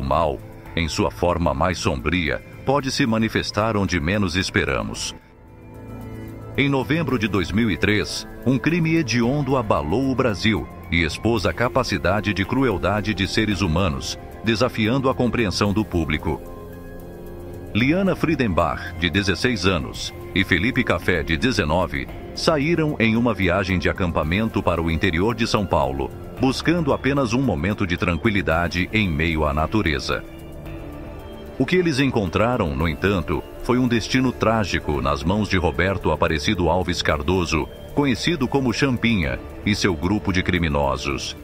mal, em sua forma mais sombria, pode se manifestar onde menos esperamos. Em novembro de 2003, um crime hediondo abalou o Brasil e expôs a capacidade de crueldade de seres humanos, desafiando a compreensão do público. Liana Friedenbach, de 16 anos, e Felipe Café, de 19, saíram em uma viagem de acampamento para o interior de São Paulo, buscando apenas um momento de tranquilidade em meio à natureza. O que eles encontraram, no entanto, foi um destino trágico nas mãos de Roberto Aparecido Alves Cardoso, conhecido como Champinha, e seu grupo de criminosos.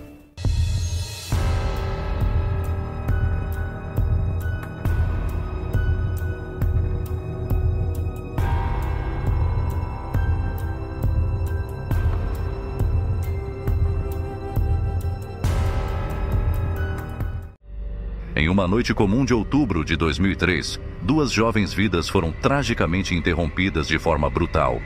Em uma noite comum de outubro de 2003, 2 jovens vidas foram tragicamente interrompidas de forma brutal.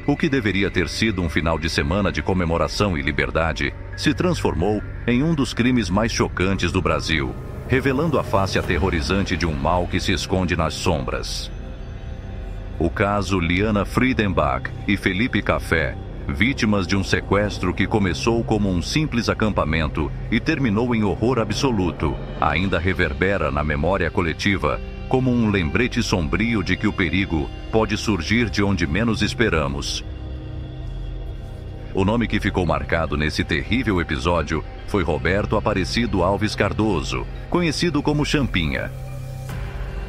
O que deveria ter sido um final de semana de comemoração e liberdade se transformou em um dos crimes mais chocantes do Brasil, revelando a face aterrorizante de um mal que se esconde nas sombras. O caso Liana Friedenbach e Felipe Café, vítimas de um sequestro que começou como um simples acampamento e terminou em horror absoluto, ainda reverbera na memória coletiva como um lembrete sombrio de que o perigo pode surgir de onde menos esperamos. O nome que ficou marcado nesse terrível episódio foi Roberto Aparecido Alves Cardoso, conhecido como Champinha.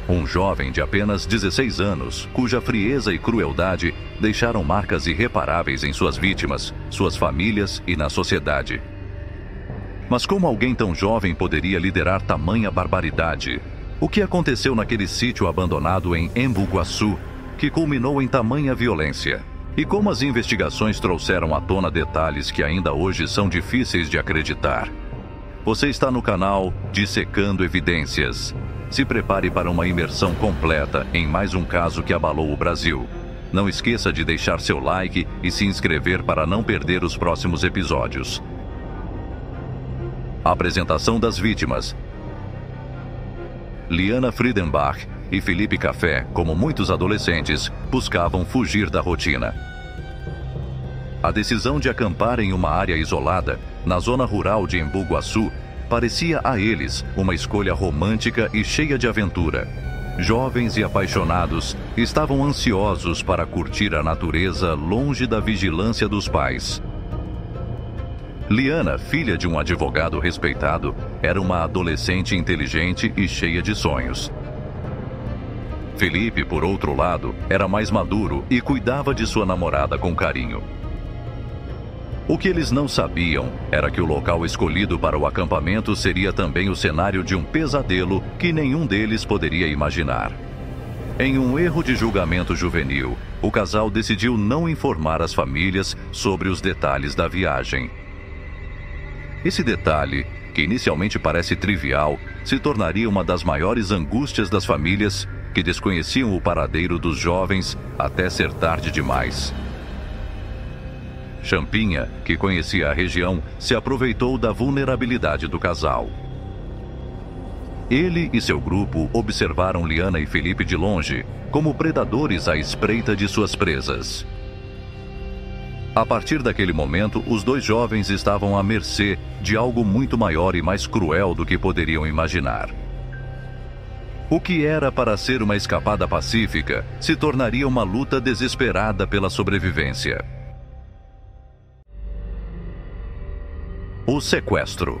Um jovem de apenas 16 anos, cuja frieza e crueldade deixaram marcas irreparáveis em suas vítimas, suas famílias e na sociedade. Mas como alguém tão jovem poderia liderar tamanha barbaridade? O que aconteceu naquele sítio abandonado em Embu Guaçu, que culminou em tamanha violência? E como as investigações trouxeram à tona detalhes que ainda hoje são difíceis de acreditar? Você está no canal Dissecando Evidências. Se prepare para uma imersão completa em mais um caso que abalou o Brasil. Não esqueça de deixar seu like e se inscrever para não perder os próximos episódios. Apresentação das vítimas. Liana Friedenbach e Felipe Café, como muitos adolescentes, buscavam fugir da rotina. A decisão de acampar em uma área isolada, na zona rural de Embu Guaçu, parecia a eles uma escolha romântica e cheia de aventura. Jovens e apaixonados estavam ansiosos para curtir a natureza longe da vigilância dos pais. Liana, filha de um advogado respeitado, era uma adolescente inteligente e cheia de sonhos. Felipe, por outro lado, era mais maduro e cuidava de sua namorada com carinho. O que eles não sabiam era que o local escolhido para o acampamento seria também o cenário de um pesadelo que nenhum deles poderia imaginar. Em um erro de julgamento juvenil, o casal decidiu não informar as famílias sobre os detalhes da viagem. Esse detalhe, que inicialmente parece trivial, se tornaria uma das maiores angústias das famílias que desconheciam o paradeiro dos jovens até ser tarde demais. Champinha, que conhecia a região, se aproveitou da vulnerabilidade do casal. Ele e seu grupo observaram Liana e Felipe de longe, como predadores à espreita de suas presas. A partir daquele momento, os 2 jovens estavam à mercê de algo muito maior e mais cruel do que poderiam imaginar. O que era para ser uma escapada pacífica se tornaria uma luta desesperada pela sobrevivência. O sequestro.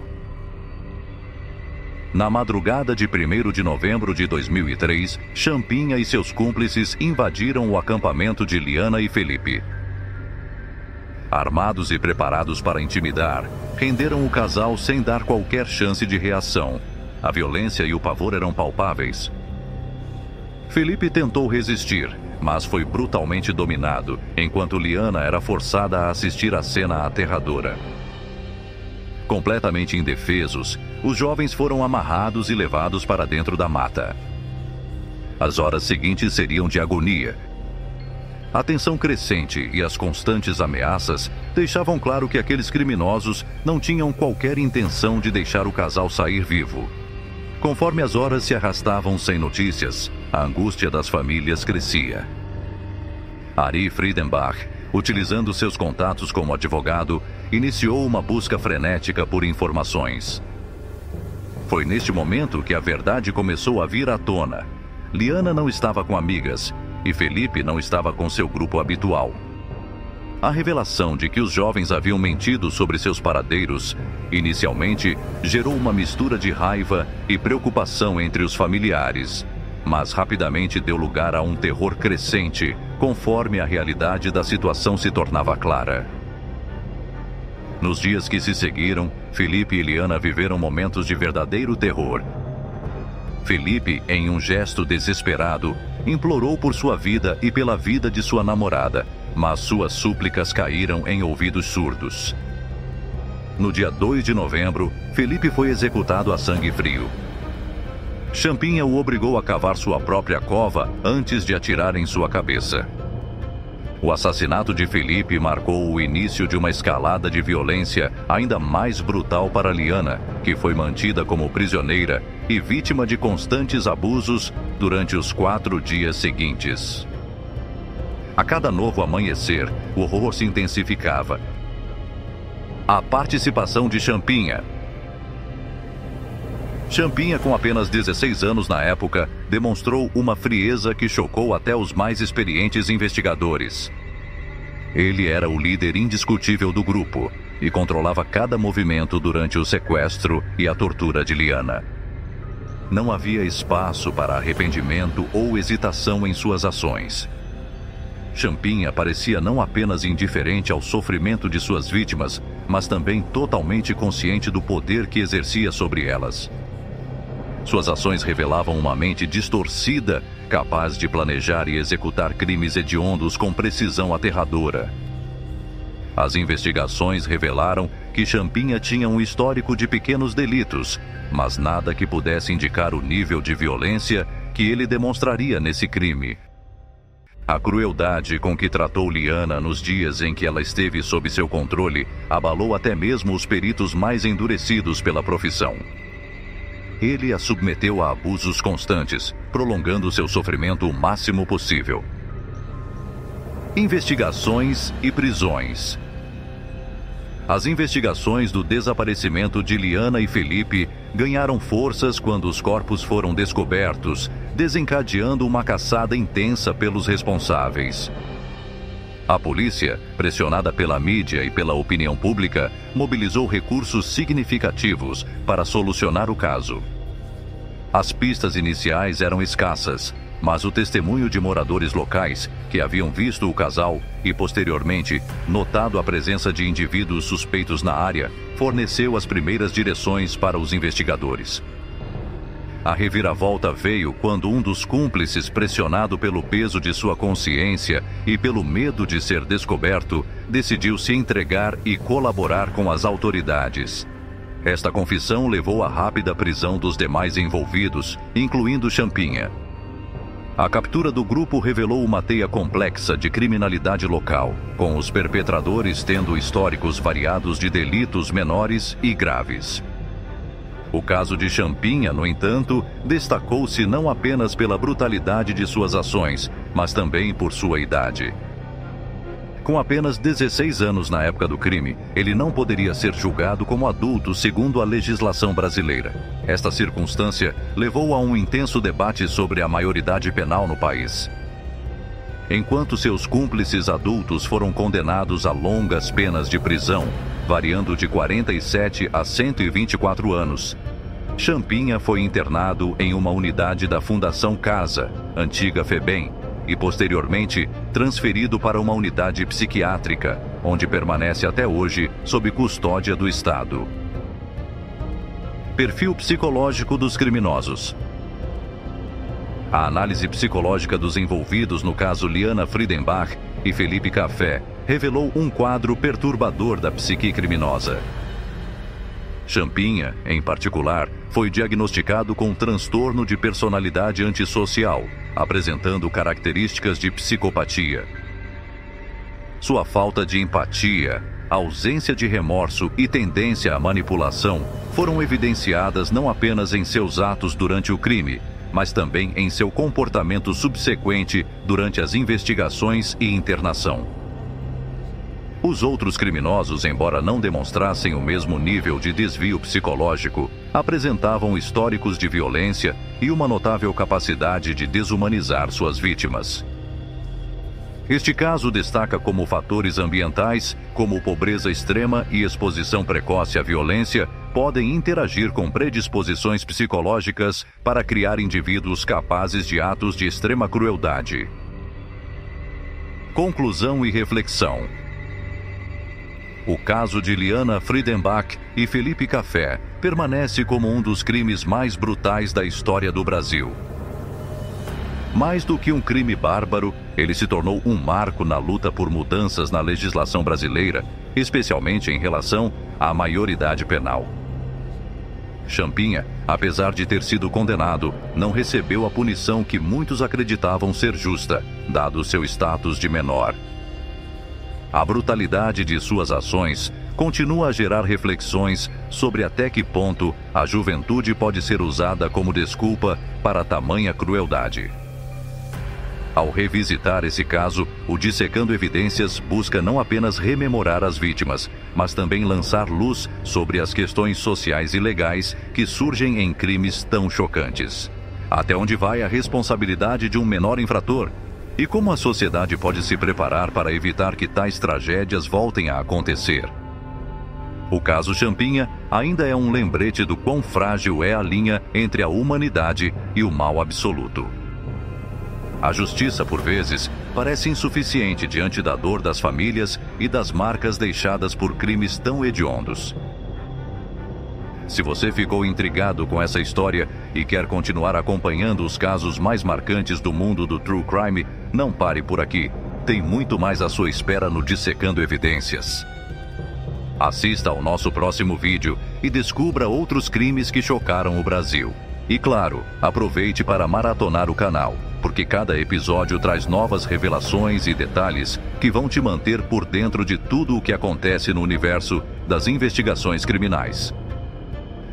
Na madrugada de 1º de novembro de 2003, Champinha e seus cúmplices invadiram o acampamento de Liana e Felipe. Armados e preparados para intimidar, renderam o casal sem dar qualquer chance de reação. A violência e o pavor eram palpáveis. Felipe tentou resistir, mas foi brutalmente dominado, enquanto Liana era forçada a assistir à cena aterradora. Completamente indefesos, os jovens foram amarrados e levados para dentro da mata. As horas seguintes seriam de agonia. A tensão crescente e as constantes ameaças deixavam claro que aqueles criminosos não tinham qualquer intenção de deixar o casal sair vivo. Conforme as horas se arrastavam sem notícias, a angústia das famílias crescia. Ari Friedenbach, utilizando seus contatos como advogado, iniciou uma busca frenética por informações. Foi neste momento que a verdade começou a vir à tona. Liana não estava com amigas e Felipe não estava com seu grupo habitual. A revelação de que os jovens haviam mentido sobre seus paradeiros, inicialmente, gerou uma mistura de raiva e preocupação entre os familiares, mas rapidamente deu lugar a um terror crescente, conforme a realidade da situação se tornava clara. Nos dias que se seguiram, Felipe e Liana viveram momentos de verdadeiro terror. Felipe, em um gesto desesperado, implorou por sua vida e pela vida de sua namorada, mas suas súplicas caíram em ouvidos surdos. No dia 2 de novembro, Felipe foi executado a sangue frio. Champinha o obrigou a cavar sua própria cova antes de atirar em sua cabeça. O assassinato de Felipe marcou o início de uma escalada de violência ainda mais brutal para Liana, que foi mantida como prisioneira e vítima de constantes abusos durante os 4 dias seguintes. A cada novo amanhecer, o horror se intensificava. A participação de Champinha. Champinha, com apenas 16 anos na época, demonstrou uma frieza que chocou até os mais experientes investigadores. Ele era o líder indiscutível do grupo e controlava cada movimento durante o sequestro e a tortura de Liana. Não havia espaço para arrependimento ou hesitação em suas ações. Champinha parecia não apenas indiferente ao sofrimento de suas vítimas, mas também totalmente consciente do poder que exercia sobre elas. Suas ações revelavam uma mente distorcida, capaz de planejar e executar crimes hediondos com precisão aterradora. As investigações revelaram que Champinha tinha um histórico de pequenos delitos, mas nada que pudesse indicar o nível de violência que ele demonstraria nesse crime. A crueldade com que tratou Liana nos dias em que ela esteve sob seu controle abalou até mesmo os peritos mais endurecidos pela profissão. Ele a submeteu a abusos constantes, prolongando seu sofrimento o máximo possível. Investigações e prisões. As investigações do desaparecimento de Liana e Felipe ganharam forças quando os corpos foram descobertos, desencadeando uma caçada intensa pelos responsáveis. A polícia, pressionada pela mídia e pela opinião pública, mobilizou recursos significativos para solucionar o caso. As pistas iniciais eram escassas, mas o testemunho de moradores locais que haviam visto o casal e, posteriormente, notado a presença de indivíduos suspeitos na área, forneceu as primeiras direções para os investigadores. A reviravolta veio quando um dos cúmplices, pressionado pelo peso de sua consciência e pelo medo de ser descoberto, decidiu se entregar e colaborar com as autoridades. Esta confissão levou à rápida prisão dos demais envolvidos, incluindo Champinha. A captura do grupo revelou uma teia complexa de criminalidade local, com os perpetradores tendo históricos variados de delitos menores e graves. O caso de Champinha, no entanto, destacou-se não apenas pela brutalidade de suas ações, mas também por sua idade. Com apenas 16 anos na época do crime, ele não poderia ser julgado como adulto segundo a legislação brasileira. Esta circunstância levou a um intenso debate sobre a maioridade penal no país. Enquanto seus cúmplices adultos foram condenados a longas penas de prisão, variando de 47 a 124 anos, Champinha foi internado em uma unidade da Fundação Casa, antiga FEBEM, e posteriormente transferido para uma unidade psiquiátrica, onde permanece até hoje sob custódia do Estado. Perfil psicológico dos criminosos. A análise psicológica dos envolvidos no caso Liana Friedenbach e Felipe Café revelou um quadro perturbador da psique criminosa. Champinha, em particular, foi diagnosticado com transtorno de personalidade antissocial, apresentando características de psicopatia. Sua falta de empatia, ausência de remorso e tendência à manipulação foram evidenciadas não apenas em seus atos durante o crime, mas também em seu comportamento subsequente durante as investigações e internação. Os outros criminosos, embora não demonstrassem o mesmo nível de desvio psicológico, apresentavam históricos de violência e uma notável capacidade de desumanizar suas vítimas. Este caso destaca como fatores ambientais, como pobreza extrema e exposição precoce à violência, podem interagir com predisposições psicológicas para criar indivíduos capazes de atos de extrema crueldade. Conclusão e reflexão. O caso de Liana Friedenbach e Felipe Café permanece como um dos crimes mais brutais da história do Brasil. Mais do que um crime bárbaro, ele se tornou um marco na luta por mudanças na legislação brasileira, especialmente em relação à maioridade penal. Champinha, apesar de ter sido condenado, não recebeu a punição que muitos acreditavam ser justa, dado seu status de menor. A brutalidade de suas ações continua a gerar reflexões sobre até que ponto a juventude pode ser usada como desculpa para tamanha crueldade. Ao revisitar esse caso, o Dissecando Evidências busca não apenas rememorar as vítimas, mas também lançar luz sobre as questões sociais e legais que surgem em crimes tão chocantes. Até onde vai a responsabilidade de um menor infrator? E como a sociedade pode se preparar para evitar que tais tragédias voltem a acontecer? O caso Champinha ainda é um lembrete do quão frágil é a linha entre a humanidade e o mal absoluto. A justiça, por vezes, parece insuficiente diante da dor das famílias e das marcas deixadas por crimes tão hediondos. Se você ficou intrigado com essa história e quer continuar acompanhando os casos mais marcantes do mundo do True Crime, não pare por aqui. Tem muito mais à sua espera no Dissecando Evidências. Assista ao nosso próximo vídeo e descubra outros crimes que chocaram o Brasil. E claro, aproveite para maratonar o canal, porque cada episódio traz novas revelações e detalhes que vão te manter por dentro de tudo o que acontece no universo das investigações criminais.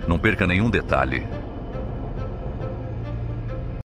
Não perca nenhum detalhe.